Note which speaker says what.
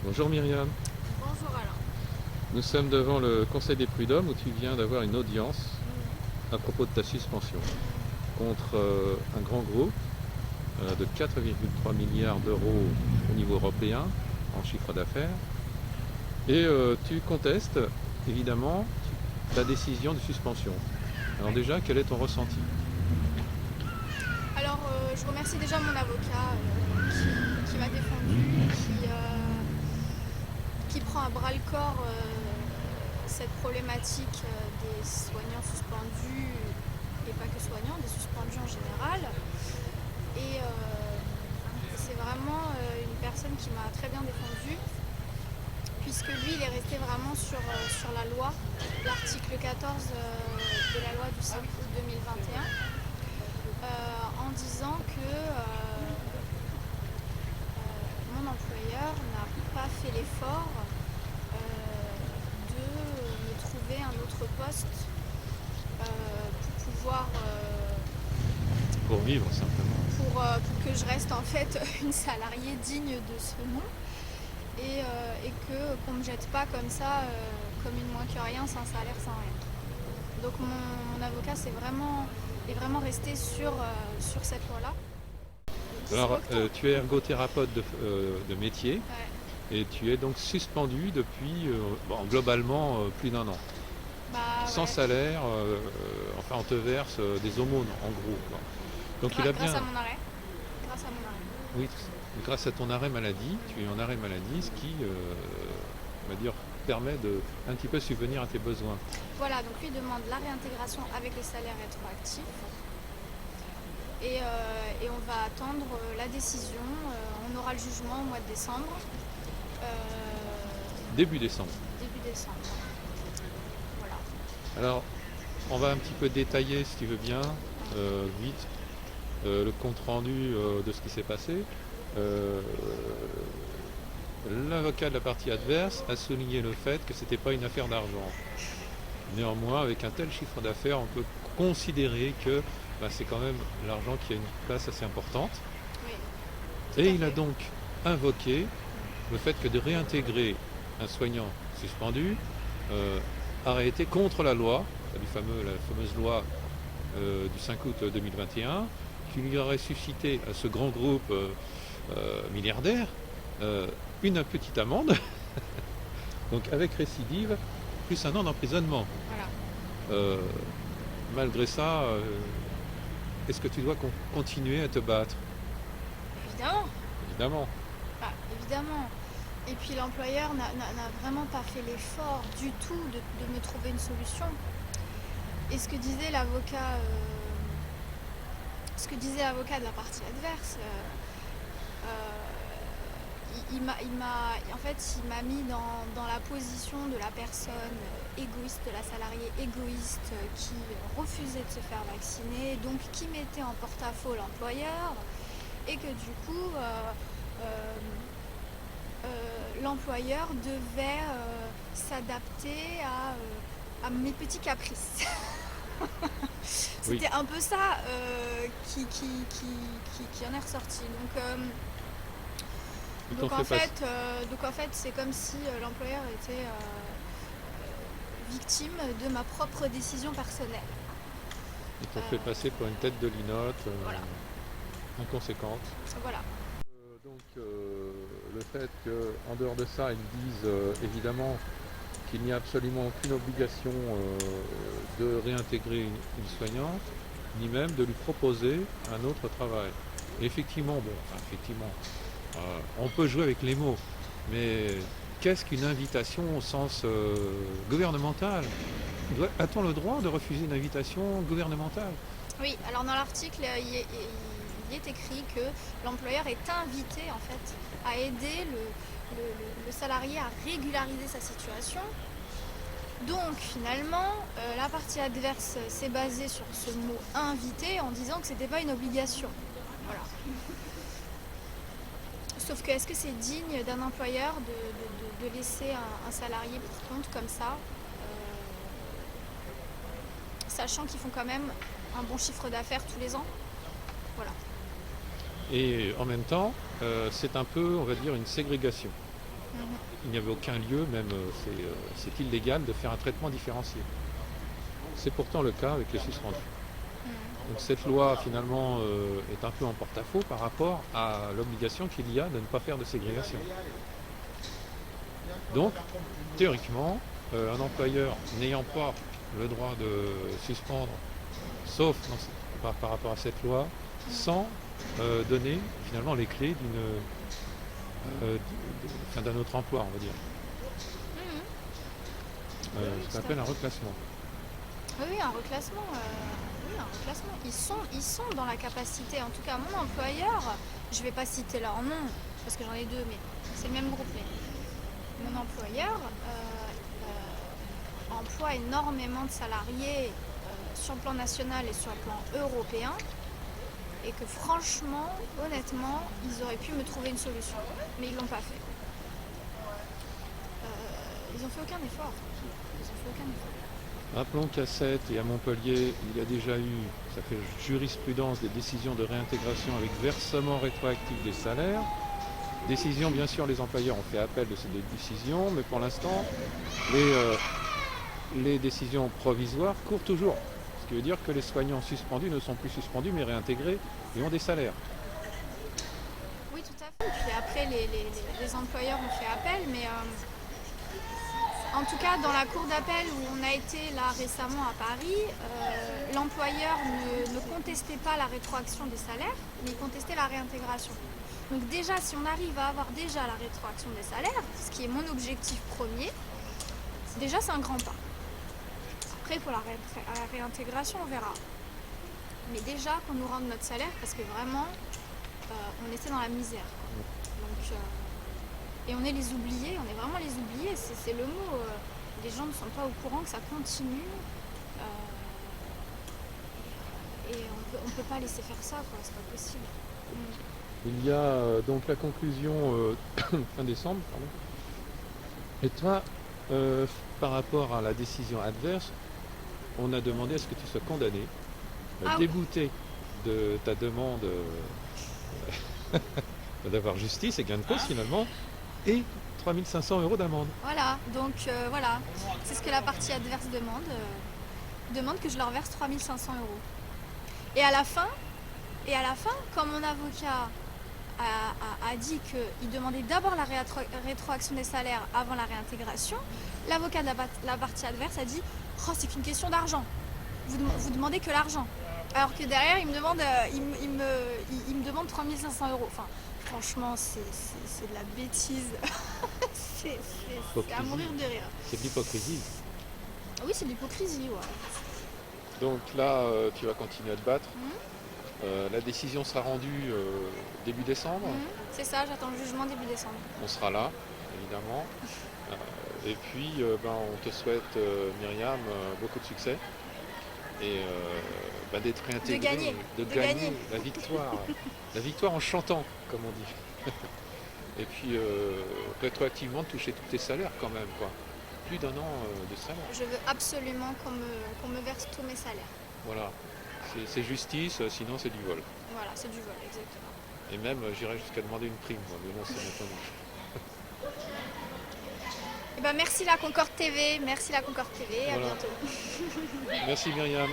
Speaker 1: Bonjour Myriam,
Speaker 2: Bonjour Alain.
Speaker 1: nous sommes devant le Conseil des prud'hommes où tu viens d'avoir une audience
Speaker 2: Mhm,
Speaker 1: à propos de ta suspension
Speaker 2: mhm.
Speaker 1: contre un grand groupe de 4,3 milliards d'euros au niveau européen en chiffre d'affaires et tu contestes évidemment la décision de suspension. Alors
Speaker 2: Ouais.
Speaker 1: déjà, quel est ton ressenti?
Speaker 2: Alors, je remercie déjà mon avocat qui m'a défendu, qui prend à bras le corps cette problématique des soignants suspendus, et pas que soignants, des suspendus en général. Et c'est vraiment une personne qui m'a très bien défendue, puisque lui, il est resté vraiment sur la loi, l'article 14 de la loi du 5 août 2021. En disant que mon employeur n'a pas fait l'effort de me trouver un autre poste pour pouvoir
Speaker 1: Pour vivre simplement.
Speaker 2: pour que je reste en fait une salariée digne de ce nom et que qu'on me jette pas comme ça comme une moins que rien, sans salaire, sans rien. Donc mon avocat est vraiment resté sur cette loi-là. Le 10
Speaker 1: Alors,
Speaker 2: octobre.
Speaker 1: tu es ergothérapeute de métier
Speaker 2: Ouais.
Speaker 1: et tu es donc suspendu depuis bon, globalement plus d'un an.
Speaker 2: Bah
Speaker 1: Sans
Speaker 2: ouais.
Speaker 1: salaire, enfin on te verse des aumônes en gros, quoi. Donc il a
Speaker 2: Grâce
Speaker 1: bien,
Speaker 2: à mon arrêt. Grâce à mon arrêt.
Speaker 1: oui, grâce à ton arrêt maladie, tu es en arrêt maladie, ce qui, on va dire, permet de un petit peu subvenir à tes besoins.
Speaker 2: Voilà, donc lui demande la réintégration avec les salaires rétroactifs. Et on va attendre la décision. On aura le jugement au mois de décembre. Euh,
Speaker 1: Début décembre.
Speaker 2: Début décembre. Voilà.
Speaker 1: Alors, on va un petit peu détailler, si tu veux bien,
Speaker 2: Ouais.
Speaker 1: vite, le compte rendu de ce qui s'est passé. Euh, L'avocat de la partie adverse a souligné le fait que ce n'était pas une affaire d'argent. Néanmoins, avec un tel chiffre d'affaires, on peut considérer que bah, c'est quand même l'argent qui a une place assez importante.
Speaker 2: Oui, tout
Speaker 1: Et
Speaker 2: à
Speaker 1: il a
Speaker 2: fait.
Speaker 1: donc invoqué le fait que de réintégrer un soignant suspendu aurait été contre la loi, la fameuse loi du 5 août 2021, qui lui aurait suscité à ce grand groupe milliardaire une petite amende, donc avec récidive, plus un an d'emprisonnement.
Speaker 2: Voilà.
Speaker 1: Euh, Malgré ça, est-ce que tu dois continuer à te battre?
Speaker 2: Évidemment.
Speaker 1: Évidemment.
Speaker 2: Ah, évidemment. Et puis l'employeur n'a vraiment pas fait l'effort du tout de me trouver une solution. Et ce que disait l'avocat de la partie adverse, en fait, il m'a mis dans la position de la personne égoïste, de la salariée égoïste qui refusait de se faire vacciner, donc qui mettait en porte-à-faux l'employeur, et que du coup, l'employeur devait s'adapter à mes petits caprices.
Speaker 1: Oui,
Speaker 2: C'était un peu ça qui en est ressorti.
Speaker 1: ils t'ont fait passer.
Speaker 2: Donc en fait, c'est comme si l'employeur était victime de ma propre décision personnelle.
Speaker 1: Ils t'ont fait
Speaker 2: Euh,
Speaker 1: passer pour une tête de linotte
Speaker 2: voilà,
Speaker 1: inconséquente.
Speaker 2: voilà.
Speaker 1: Le fait qu'en dehors de ça, ils disent évidemment qu'il n'y a absolument aucune obligation de réintégrer une soignante, ni même de lui proposer un autre travail. Et effectivement, bon, enfin, effectivement, on peut jouer avec les mots, mais qu'est-ce qu'une invitation au sens gouvernemental? A-t-on le droit de refuser une invitation gouvernementale?
Speaker 2: Oui, alors dans l'article, il est écrit que l'employeur est invité en fait à aider le salarié à régulariser sa situation. Donc finalement, la partie adverse s'est basée sur ce mot invité en disant que c'était pas une obligation. Voilà. Sauf que est-ce que c'est digne d'un employeur de laisser un salarié pour compte comme ça, sachant qu'ils font quand même un bon chiffre d'affaires tous les ans? Voilà.
Speaker 1: Et en même temps, c'est un peu, on va dire, une ségrégation. il n'y avait aucun lieu, même c'est illégal de faire un traitement différencié. C'est pourtant le cas avec les suspendus. Donc cette loi finalement est un peu en porte-à-faux par rapport à l'obligation qu'il y a de ne pas faire de ségrégation. Donc théoriquement, un employeur n'ayant pas le droit de suspendre, sauf par rapport à cette loi, sans donner finalement les clés d'un autre emploi, on va dire. Ce qu'on appelle un reclassement.
Speaker 2: Oui, un reclassement. Oui, un reclassement. Ils sont dans la capacité, en tout cas mon employeur, je ne vais pas citer leur nom, parce que j'en ai deux, mais c'est le même groupe. Mais mon employeur emploie énormément de salariés sur le plan national et sur le plan européen, et que franchement, honnêtement, ils auraient pu me trouver une solution, mais ils l'ont pas fait. Ils n'ont fait aucun effort.
Speaker 1: Rappelons qu'à Sète et à Montpellier, il y a déjà eu, ça fait jurisprudence, des décisions de réintégration avec versement rétroactif des salaires. Décision, bien sûr, les employeurs ont fait appel de ces décisions, mais pour l'instant, les décisions provisoires courent toujours. Ce qui veut dire que les soignants suspendus ne sont plus suspendus, mais réintégrés et ont des salaires.
Speaker 2: Oui, tout à fait. Puis après, les employeurs ont fait appel, mais en tout cas, dans la cour d'appel où on a été là récemment à Paris, l'employeur ne contestait pas la rétroaction des salaires, mais il contestait la réintégration. Donc déjà, si on arrive à avoir déjà la rétroaction des salaires, ce qui est mon objectif premier, c'est un grand pas. Après, pour la réintégration, on verra. Mais déjà, qu'on nous rende notre salaire, parce que vraiment, on était dans la misère. Donc, et on est les oubliés, on est vraiment les oubliés, c'est le mot. Les gens ne sont pas au courant que ça continue. Et on peut pas laisser faire ça, quoi, c'est pas possible.
Speaker 1: Il y a donc la conclusion fin décembre, pardon. Et toi, par rapport à la décision adverse, on a demandé à ce que tu sois condamné, débouté de ta demande d'avoir justice et gain de cause finalement, et 3 500 € d'amende.
Speaker 2: Voilà, donc voilà, c'est ce que la partie adverse demande que je leur verse 3 500 €. Et à la fin, quand mon avocat a dit qu'il demandait d'abord la rétroaction des salaires avant la réintégration, l'avocat de la partie adverse a dit « Oh, c'est qu'une question d'argent, vous demandez que l'argent ». Alors que derrière, il me demande 3 500 €. Enfin, franchement, c'est de la bêtise. c'est à mourir de rire.
Speaker 1: C'est de l'hypocrisie.
Speaker 2: Oui, c'est de l'hypocrisie, ouais.
Speaker 1: Donc là, tu vas continuer à te battre. La décision sera rendue début décembre.
Speaker 2: C'est ça, j'attends le jugement début décembre.
Speaker 1: On sera là, évidemment. Et puis, on te souhaite, Myriam, beaucoup de succès. Et d'être réintégré, de gagner la victoire. La victoire en chantant, comme on dit. Et puis, rétroactivement, de toucher tous tes salaires quand même, quoi. Plus d'1 an de salaire.
Speaker 2: Je veux absolument qu'on me verse tous mes salaires.
Speaker 1: Voilà. C'est justice, sinon c'est du vol.
Speaker 2: Voilà, c'est du vol, exactement.
Speaker 1: Et même, j'irais jusqu'à demander une prime, moi, mais bon, c'est maintenant.
Speaker 2: Eh ben, merci la Concorde TV, à bientôt.
Speaker 1: Merci Myriam.